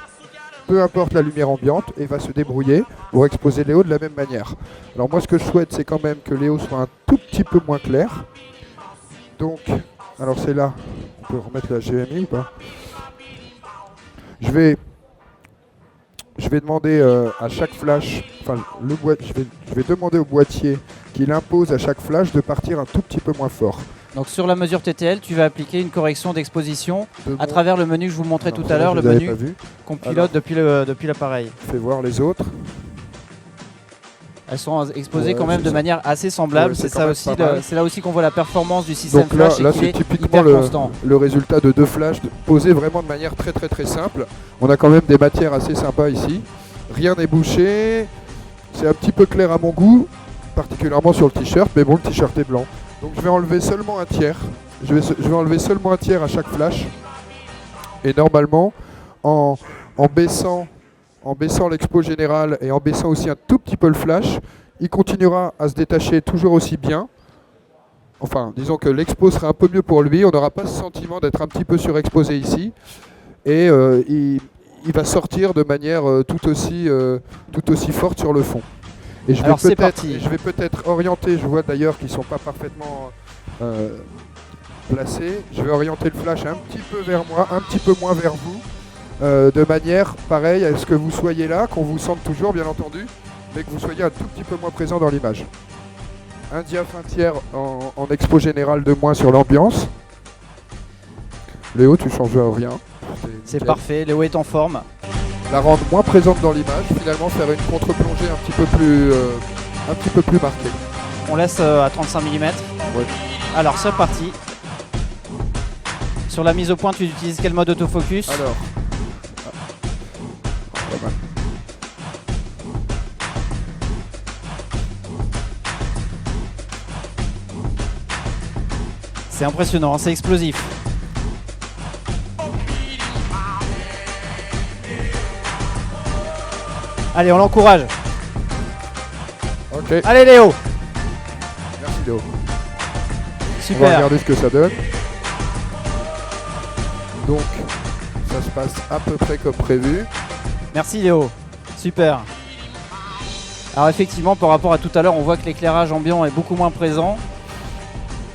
peu importe la lumière ambiante, et va se débrouiller pour exposer Léo de la même manière. Alors moi ce que je souhaite c'est quand même que Léo soit un tout petit peu moins clair. Donc, alors c'est là, on peut remettre la GMI ou pas? Je vais demander à chaque flash, je vais demander au boîtier qu'il impose à chaque flash de partir un tout petit peu moins fort. Donc sur la mesure TTL, tu vas appliquer une correction d'exposition à bon. travers le menu que je vous montrais tout à Alors, l'heure, le vous avez menu pas vu. qu'on pilote depuis l'appareil. Fais voir les autres. Elles sont exposées Ouais, quand même c'est de ça. manière assez semblable. Ouais, c'est c'est quand même aussi, pas mal. c'est là aussi qu'on voit la performance du système Donc là, flash et qu'il c'est est typiquement hyper constant. le résultat de 2 flashs posés vraiment de manière très simple. On a quand même des matières assez sympas ici. Rien n'est bouché. C'est un petit peu clair à mon goût, particulièrement sur le t-shirt, mais bon, le t-shirt est blanc. Donc je vais enlever seulement un tiers. Je vais enlever seulement un tiers à chaque flash. Et normalement, en baissant l'expo générale et en baissant aussi un tout petit peu le flash, il continuera à se détacher toujours aussi bien. Enfin, disons que l'expo sera un peu mieux pour lui. On n'aura pas ce sentiment d'être un petit peu surexposé ici. Et il va sortir de manière tout aussi forte sur le fond. Et je vais peut-être orienter, je vois d'ailleurs qu'ils ne sont pas parfaitement placés. Je vais orienter le flash un petit peu vers moi, un petit peu moins vers vous. De manière pareille à ce que vous soyez là, qu'on vous sente toujours bien entendu, mais que vous soyez un tout petit peu moins présent dans l'image. Un diaph, un tiers en expo générale de moins sur l'ambiance. Léo, tu changes rien. C'est parfait, Léo est en forme. La rendre moins présente dans l'image, finalement faire une contre-plongée un petit peu plus marquée. On laisse à 35 mm. Ouais. Alors c'est parti. Sur la mise au point, tu utilises quel mode autofocus? Alors, pas mal. C'est impressionnant, c'est explosif. Allez, on l'encourage. Ok, Allez Léo. merci Léo. On va Super. regarder ce que ça donne. Donc, ça se passe à peu près comme prévu. Merci Léo. Super. Alors effectivement, par rapport à tout à l'heure, on voit que l'éclairage ambiant est beaucoup moins présent.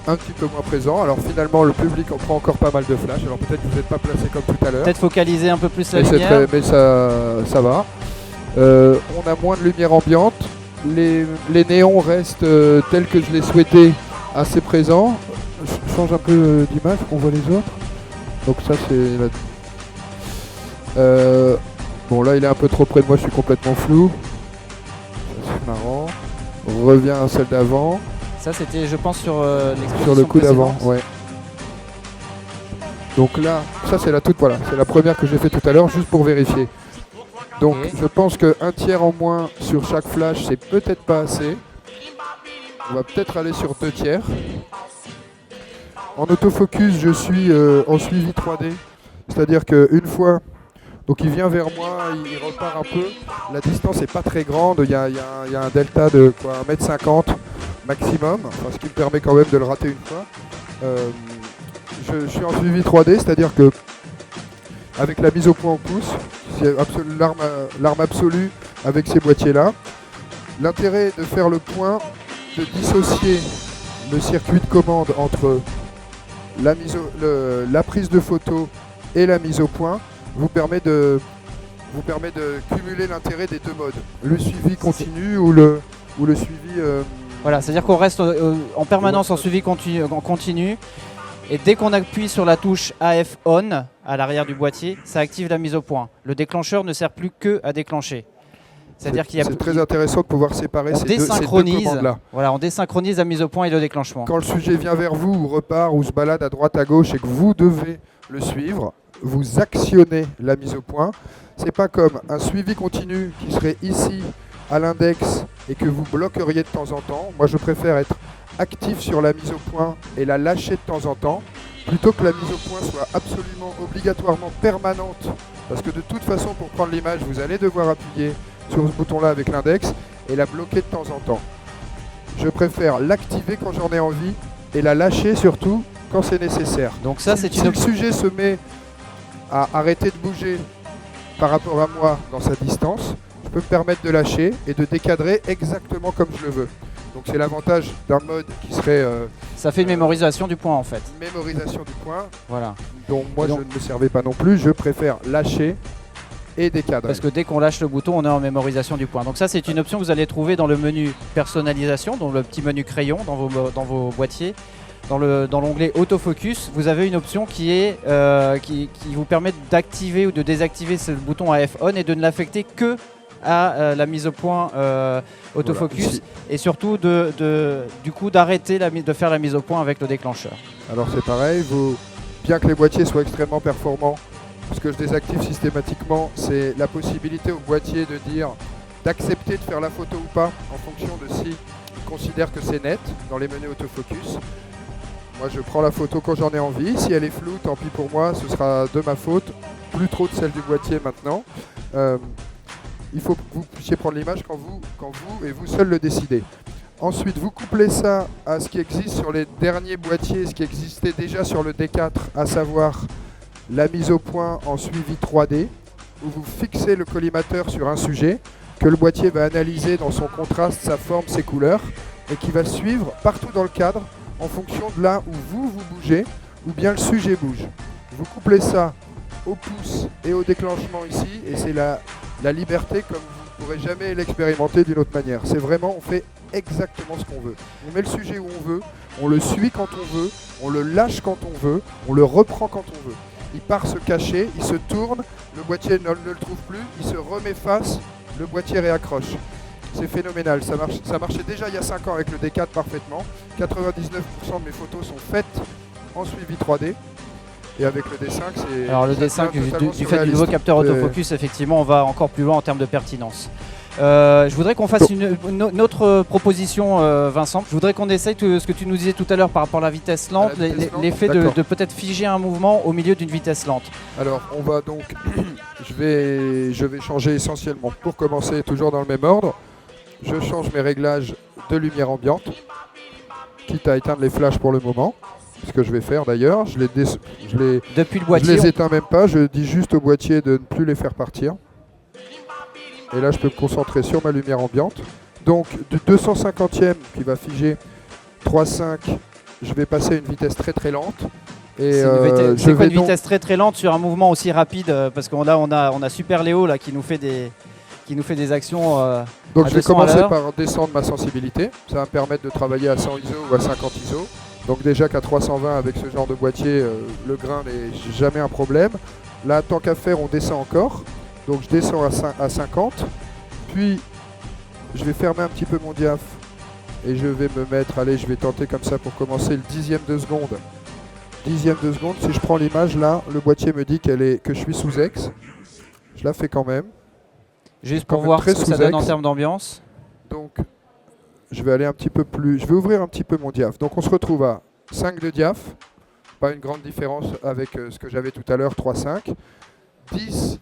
Un petit peu moins présent. Alors finalement, le public en prend encore pas mal de flash. Alors peut-être que vous n'êtes pas placé comme tout à l'heure. Peut-être focaliser un peu plus la Mais, lumière. mais ça va. On a moins de lumière ambiante. Les néons restent tels que je les souhaitais, assez présents. Je change un peu d'image, qu'on voit les autres. Donc ça c'est... bon là il est un peu trop près de moi, je suis complètement flou. Ça, c'est marrant. On revient à celle d'avant. Ça c'était, je pense, sur l'exposition Sur le coup d'avant, précédente. ouais. Donc là, ça c'est la toute, voilà, c'est la première que j'ai fait tout à l'heure, juste pour vérifier. Donc Ok. je pense qu'un tiers en moins sur chaque flash, c'est peut-être pas assez. On va peut-être aller sur 2 tiers. En autofocus, je suis en suivi 3D. C'est-à-dire qu'une fois, donc il vient vers moi, il repart un peu. La distance n'est pas très grande, il y a un delta de quoi, 1m50 maximum, enfin, ce qui me permet quand même de le rater une fois. Je suis en suivi 3D, c'est-à-dire que avec la mise au point au pouce, c'est l'arme absolue avec ces boîtiers-là. L'intérêt de faire le point, de dissocier le circuit de commande entre la prise de photo et la mise au point vous permet de cumuler l'intérêt des deux modes. Le suivi continu ou le suivi... Voilà, c'est-à-dire qu'on reste en permanence en suivi continu. Et dès qu'on appuie sur la touche AF ON à l'arrière du boîtier, ça active la mise au point. Le déclencheur ne sert plus que à déclencher. C'est-à-dire qu'il y a C'est très intéressant de pouvoir séparer ces deux commandes-là. Voilà, on désynchronise la mise au point et le déclenchement. Quand le sujet vient vers vous ou repart ou se balade à droite à gauche et que vous devez le suivre, vous actionnez la mise au point. C'est pas comme un suivi continu qui serait ici à l'index et que vous bloqueriez de temps en temps. Moi je préfère être actif sur la mise au point et la lâcher de temps en temps, plutôt que la mise au point soit absolument obligatoirement permanente, parce que de toute façon pour prendre l'image vous allez devoir appuyer sur ce bouton là avec l'index et la bloquer de temps en temps. Je préfère l'activer quand j'en ai envie et la lâcher surtout quand c'est nécessaire. Donc ça, c'est si le sujet se met à arrêter de bouger par rapport à moi dans sa distance, je peux me permettre de lâcher et de décadrer exactement comme je le veux. Donc c'est l'avantage d'un mode qui serait... ça fait une mémorisation du point en fait. Mémorisation du point, Voilà. dont moi je ne me servais pas non plus. Je préfère lâcher et décadrer. Parce que dès qu'on lâche le bouton, on est en mémorisation du point. Donc ça, c'est une option que vous allez trouver dans le menu personnalisation, dans le petit menu crayon dans vos boîtiers. dans l'onglet autofocus, vous avez une option qui vous permet d'activer ou de désactiver ce bouton AF on et de ne l'affecter que à la mise au point autofocus, voilà, et surtout du coup d'arrêter de faire la mise au point avec le déclencheur. Alors c'est pareil, bien que les boîtiers soient extrêmement performants, ce que je désactive systématiquement, c'est la possibilité au boîtier d'accepter de faire la photo ou pas en fonction de si il considère que c'est net dans les menus autofocus. Moi je prends la photo quand j'en ai envie, si elle est floue, tant pis pour moi, ce sera de ma faute, plus trop de celle du boîtier maintenant. Il faut que vous puissiez prendre l'image quand vous et vous seul le décidez. Ensuite, vous couplez ça à ce qui existe sur les derniers boîtiers, ce qui existait déjà sur le D4, à savoir la mise au point en suivi 3D, où vous fixez le collimateur sur un sujet, que le boîtier va analyser dans son contraste, sa forme, ses couleurs, et qui va suivre partout dans le cadre en fonction de là où vous bougez, ou bien le sujet bouge. Vous couplez ça au pouce et au déclenchement ici, et c'est la liberté comme vous ne pourrez jamais l'expérimenter d'une autre manière. C'est vraiment, on fait exactement ce qu'on veut. On met le sujet où on veut, on le suit quand on veut, on le lâche quand on veut, on le reprend quand on veut. Il part se cacher, il se tourne, le boîtier ne le trouve plus, il se remet face, le boîtier réaccroche. C'est phénoménal, ça marchait déjà il y a 5 ans avec le D4 parfaitement. 99% de mes photos sont faites en suivi 3D. Et avec le D5, c'est... Alors le D5, du fait du nouveau capteur autofocus, effectivement, on va encore plus loin en termes de pertinence. Je voudrais qu'on fasse une autre proposition, Vincent. Je voudrais qu'on essaye ce que tu nous disais tout à l'heure par rapport à la vitesse lente, l'effet de peut-être figer un mouvement au milieu d'une vitesse lente. Alors, on va donc... je vais changer essentiellement, pour commencer, toujours dans le même ordre. Je change mes réglages de lumière ambiante, quitte à éteindre les flashs pour le moment. Ce que je vais faire d'ailleurs, depuis le boîtier, je les éteins même pas, je dis juste au boîtier de ne plus les faire partir. Et là je peux me concentrer sur ma lumière ambiante. Donc du 250e qui va figer 3.5, je vais passer à une vitesse très très lente. C'est quoi une vitesse très très lente sur un mouvement aussi rapide, parce qu'on a Super Léo là qui nous fait des actions. Donc je vais commencer par descendre ma sensibilité, ça va me permettre de travailler à 100 ISO ou à 50 ISO. Donc déjà qu'à 320 avec ce genre de boîtier, le grain n'est jamais un problème. Là, tant qu'à faire, on descend encore. Donc je descends à 50. Puis je vais fermer un petit peu mon diaph. Et je vais me mettre, allez, je vais tenter comme ça pour commencer le 10e de seconde. 10e de seconde, si je prends l'image là, le boîtier me dit que je suis sous ex. Je la fais quand même. Juste pour voir ce que ça donne en termes d'ambiance. Donc je vais aller un petit peu plus, je vais ouvrir un petit peu mon diaph. Donc on se retrouve à 5 de diaph, pas une grande différence avec ce que j'avais tout à l'heure, 3,5. 10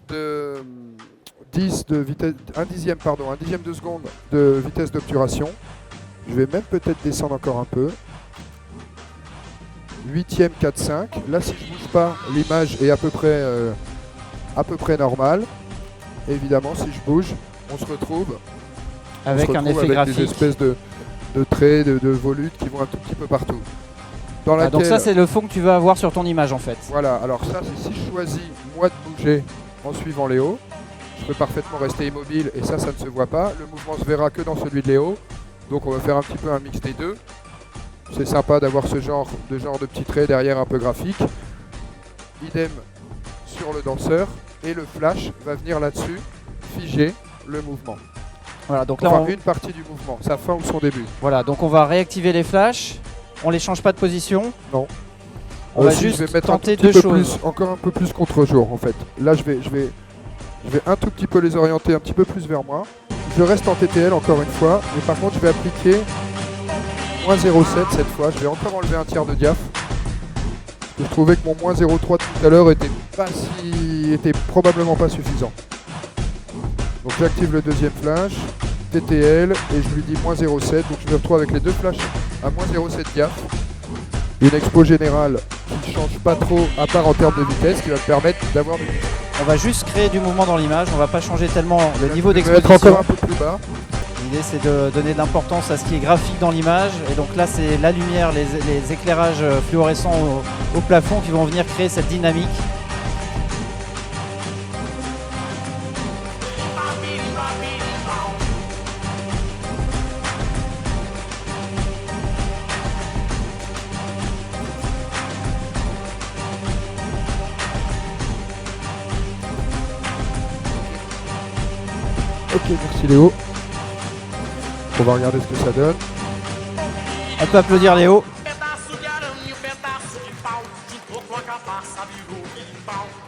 de vitesse, un dixième de seconde de vitesse d'obturation. Je vais même peut-être descendre encore un peu. 8e 4,5. Là si je bouge pas, l'image est à peu près normale. Évidemment si je bouge, on se retrouve avec un effet graphique. Des espèces de traits, de volutes qui vont un tout petit peu partout. Donc ça c'est le fond que tu veux avoir sur ton image en fait. Voilà, alors ça c'est si je choisis moi de bouger en suivant Léo, je peux parfaitement rester immobile et ça ne se voit pas. Le mouvement se verra que dans celui de Léo. Donc on va faire un petit peu un mix des deux. C'est sympa d'avoir ce genre de petits traits derrière un peu graphique. Idem sur le danseur et le flash va venir là-dessus figer le mouvement. Voilà, donc là une partie du mouvement, sa fin ou son début. Voilà, donc on va réactiver les flashs. On les change pas de position. Non. On va juste je vais mettre tenter deux choses. Encore un peu plus contre-jour en fait. Là je vais un tout petit peu les orienter un petit peu plus vers moi. Je reste en TTL encore une fois, mais par contre je vais appliquer moins 0,7 cette fois. Je vais encore enlever un tiers de diaph. Je trouvais que mon moins 0,3 tout à l'heure était probablement pas suffisant. Donc j'active le deuxième flash, TTL, et je lui dis moins 0,7. Donc je me retrouve avec les deux flashs à moins 0,7 diaph. Une expo générale qui ne change pas trop, à part en termes de vitesse, qui va me permettre d'avoir du... On va juste créer du mouvement dans l'image, on va pas changer tellement le niveau d'exposition. d'exposition. Encore un peu plus bas. L'idée c'est de donner de l'importance à ce qui est graphique dans l'image. Et donc là c'est la lumière, les éclairages fluorescents au plafond qui vont venir créer cette dynamique. Ok, merci Léo. On va regarder ce que ça donne. On peut applaudir Léo.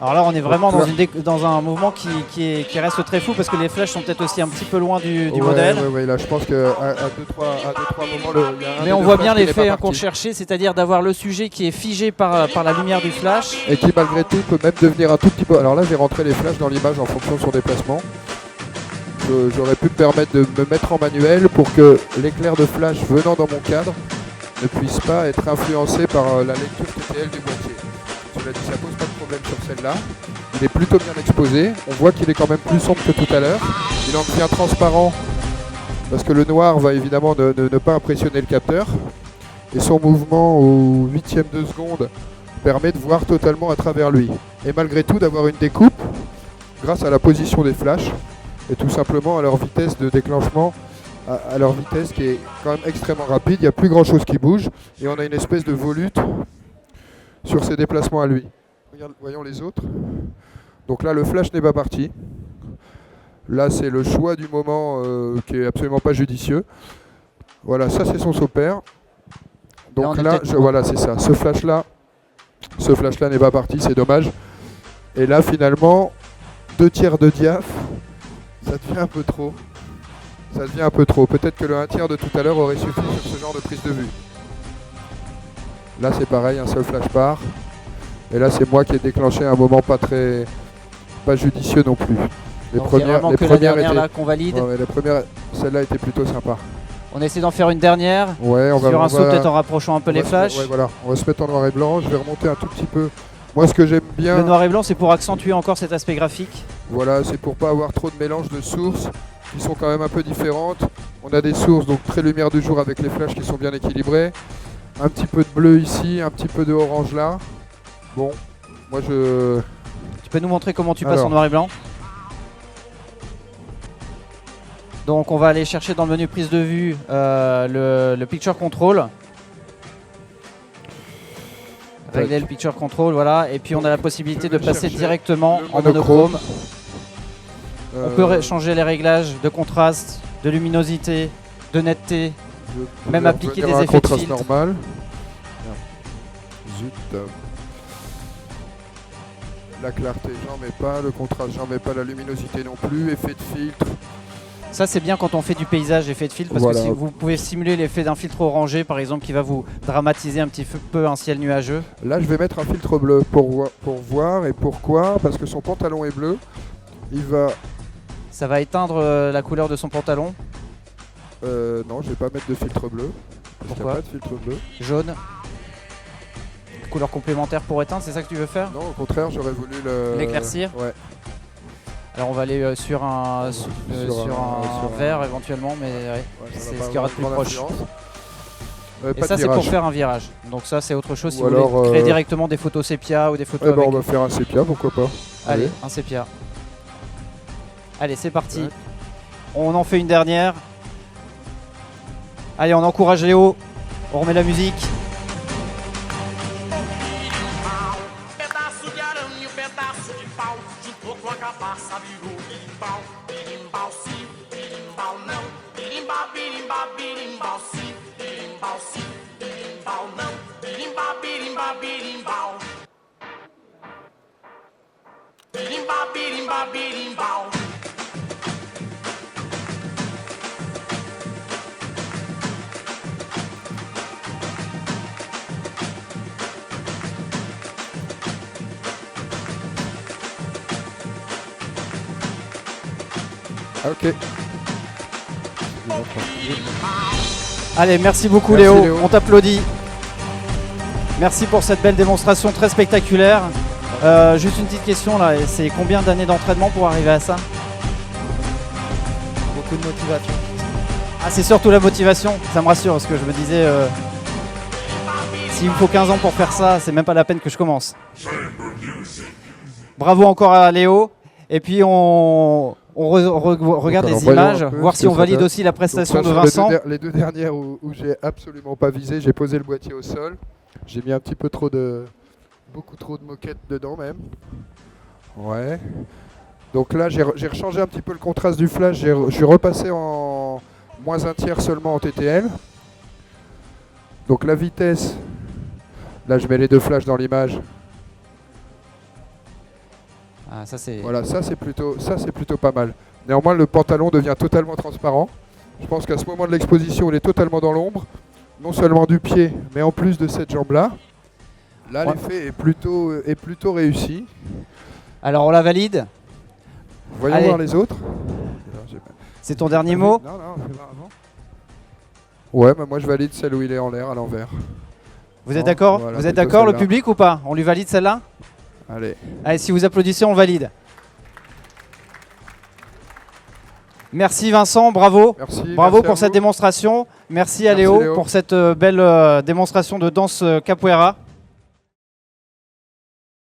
Alors là, on est vraiment dans un mouvement qui reste très fou parce que les flèches sont peut-être aussi un petit peu loin du modèle. Ouais, là je pense qu'à 2-3 moments, il y a un mais on voit bien l'effet qu'on cherchait, c'est-à-dire d'avoir le sujet qui est figé par la lumière du flash. Et qui malgré tout peut même devenir un tout petit peu... Alors là j'ai rentré les flashs dans l'image en fonction de son déplacement. J'aurais pu me permettre de me mettre en manuel pour que l'éclair de flash venant dans mon cadre ne puisse pas être influencé par la lecture TTL du boîtier. Cela dit, ça pose pas de problème sur celle-là. Il est plutôt bien exposé. On voit qu'il est quand même plus sombre que tout à l'heure. Il en devient transparent parce que le noir va évidemment ne pas impressionner le capteur. Et son mouvement au 8e de seconde permet de voir totalement à travers lui. Et malgré tout d'avoir une découpe grâce à la position des flashs et tout simplement à leur vitesse de déclenchement, à leur vitesse qui est quand même extrêmement rapide. Il n'y a plus grand chose qui bouge et on a une espèce de volute sur ses déplacements à lui. Voyons les autres. Donc là, le flash n'est pas parti. Là, c'est le choix du moment qui est absolument pas judicieux. Voilà, ça c'est son saut pair. Donc là, voilà, c'est ça. Ce flash-là n'est pas parti, c'est dommage. Et là, finalement, 2 tiers de diaph, ça devient un peu trop. Ça devient un peu trop. Peut-être que le 1 tiers de tout à l'heure aurait suffi sur ce genre de prise de vue. Là c'est pareil, un seul flash part. Et là c'est moi qui ai déclenché un moment pas judicieux non plus. Les premières étaient là qu'on valide. Ouais, celle-là était plutôt sympa. On essaie d'en faire une dernière. Ouais, on va sur un saut peut-être en rapprochant un peu les flashs. Ouais, voilà, on va se mettre en noir et blanc. Je vais remonter un tout petit peu. Moi ce que j'aime bien. Le noir et blanc c'est pour accentuer encore cet aspect graphique. Voilà, c'est pour pas avoir trop de mélange de sources qui sont quand même un peu différentes. On a des sources donc très lumière du jour avec les flashs qui sont bien équilibrés. Un petit peu de bleu ici, un petit peu de orange là. Bon, moi je... Tu peux nous montrer comment tu passes en noir et blanc? Donc on va aller chercher dans le menu prise de vue le Picture Control. Régler le Picture Control, voilà. Et puis on a la possibilité de passer directement en monochrome. On peut changer les réglages de contraste, de luminosité, de netteté. Même appliquer des effets de filtre. Normal. Zut. La clarté, j'en mets pas. Le contraste, j'en mets pas. La luminosité non plus. Effet de filtre. Ça c'est bien quand on fait du paysage, effet de filtre, parce que si vous pouvez simuler l'effet d'un filtre orangé par exemple qui va vous dramatiser un petit peu un ciel nuageux. Là je vais mettre un filtre bleu pour voir. Et pourquoi? Parce que son pantalon est bleu. Ça va éteindre la couleur de son pantalon. Non, je vais pas mettre de filtre bleu. Pourquoi? Il n'y a pas de filtre bleu. Jaune. Couleur complémentaire pour éteindre, c'est ça que tu veux faire? Non, au contraire, j'aurais voulu l'éclaircir. Ouais. Alors on va aller sur un vert éventuellement, mais ouais, c'est ce qu'il y aura de plus proche. Et ça c'est pour faire un virage. Donc ça c'est autre chose si vous voulez créer directement des photos sépia ou des photos avec... on va faire un sépia, pourquoi pas. Allez, un sépia. Allez, c'est parti. Ouais. On en fait une dernière. Allez, on encourage Léo. On remet la musique. Ok. Allez, merci beaucoup Léo. On t'applaudit. Merci pour cette belle démonstration très spectaculaire. Juste une petite question là, c'est combien d'années d'entraînement pour arriver à ça? Beaucoup de motivation. Ah, c'est surtout la motivation, ça me rassure parce que je me disais s'il me faut 15 ans pour faire ça, c'est même pas la peine que je commence. Bravo encore à Léo. Et puis on regarde les images, voir si on valide aussi la prestation de Vincent. Les deux dernières où j'ai absolument pas visé, j'ai posé le boîtier au sol. J'ai mis un petit peu beaucoup trop de moquettes dedans même. Ouais. Donc là, j'ai rechangé un petit peu le contraste du flash. Je suis repassé en moins un tiers seulement en TTL. Donc la vitesse, là je mets les deux flashs dans l'image. Ah, ça c'est. Voilà, ça c'est plutôt pas mal. Néanmoins, le pantalon devient totalement transparent. Je pense qu'à ce moment de l'exposition, il est totalement dans l'ombre, non seulement du pied, mais en plus de cette jambe-là. Là, Ouais. l'effet est plutôt réussi. Alors on la valide. Voyons Allez. voir les autres. C'est ton dernier mot. Non, fais voir avant. Ouais, mais moi je valide celle où il est en l'air, à l'envers. Vous êtes Non, d'accord voilà, Vous êtes plutôt d'accord, le celle-là. public, ou pas? On lui valide celle-là? Allez. Allez, si vous applaudissez, on valide. Merci Vincent, bravo. Merci. Bravo merci à pour cette vous. démonstration. Merci à Merci Léo Léo. pour cette belle démonstration de danse capoeira.